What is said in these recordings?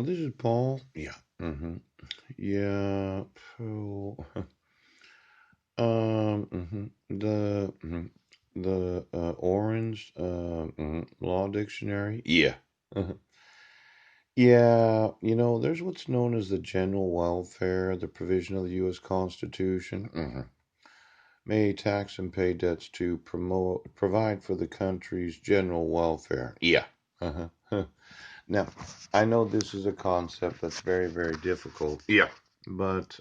this is Paul. Yeah. Yeah. So, the Orange Law Dictionary. Yeah. Yeah. There's what's known as the general welfare, the provision of the U.S. Constitution. May tax and pay debts to provide for the country's general welfare. Yeah. Uh-huh. Now, I know this is a concept that's very, very difficult. Yeah. But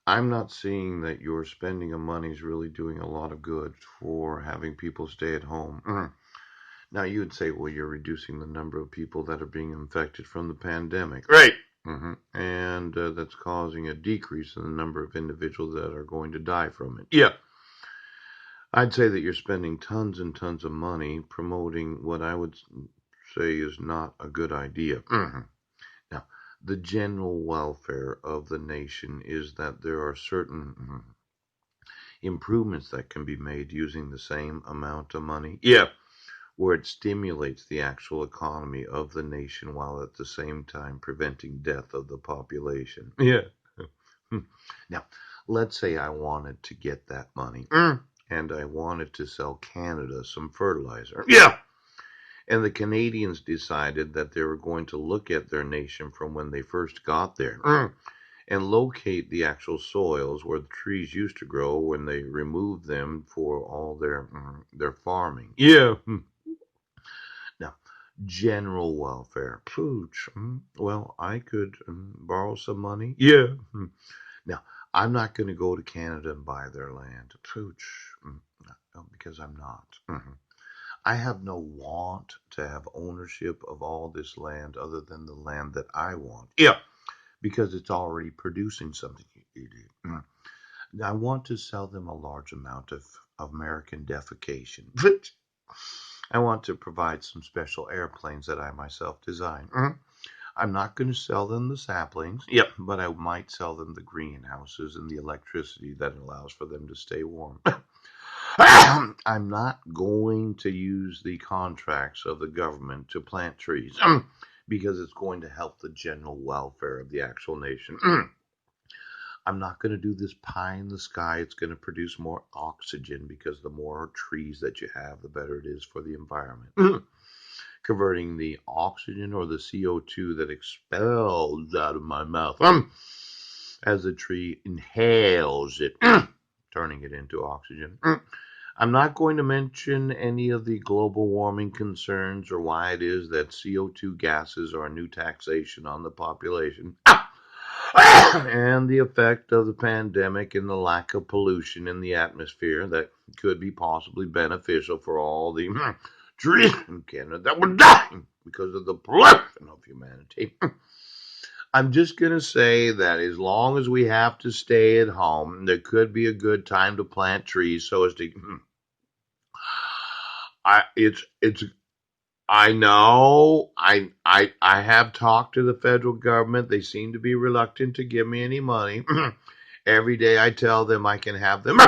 I'm not seeing that your spending of money is really doing a lot of good for having people stay at home. Now, you would say, well, you're reducing the number of people that are being infected from the pandemic. Right. And that's causing a decrease in the number of individuals that are going to die from it. Yeah. I'd say that you're spending tons and tons of money promoting what I would say is not a good idea. Now, the general welfare of the nation is that there are certain improvements that can be made using the same amount of money. Yeah. Where it stimulates the actual economy of the nation while at the same time preventing death of the population. Yeah. Now, let's say I wanted to get that money and I wanted to sell Canada some fertilizer. Yeah. And the Canadians decided that they were going to look at their nation from when they first got there and locate the actual soils where the trees used to grow when they removed them for all their farming. Yeah. Now, general welfare. Pooch. Well, I could borrow some money. Yeah. Now, I'm not going to go to Canada and buy their land. Pooch. No, because I'm not. I have no want to have ownership of all this land other than the land that I want. Yeah. Because it's already producing something. I want to sell them a large amount of American defecation. I want to provide some special airplanes that I myself design. I'm not going to sell them the saplings. Yep. But I might sell them the greenhouses and the electricity that allows for them to stay warm. I'm not going to use the contracts of the government to plant trees because it's going to help the general welfare of the actual nation. I'm not going to do this pie in the sky. It's going to produce more oxygen because the more trees that you have, the better it is for the environment. Converting the oxygen or the CO2 that expels out of my mouth as the tree inhales it, turning it into oxygen. I'm not going to mention any of the global warming concerns or why it is that CO2 gases are a new taxation on the population. And the effect of the pandemic and the lack of pollution in the atmosphere that could be possibly beneficial for all the trees in Canada that were dying because of the pollution of humanity. I'm just going to say that as long as we have to stay at home, there could be a good time to plant trees so as to it's I know I have talked to the federal government. They seem to be reluctant to give me any money. Every day I tell them I can have them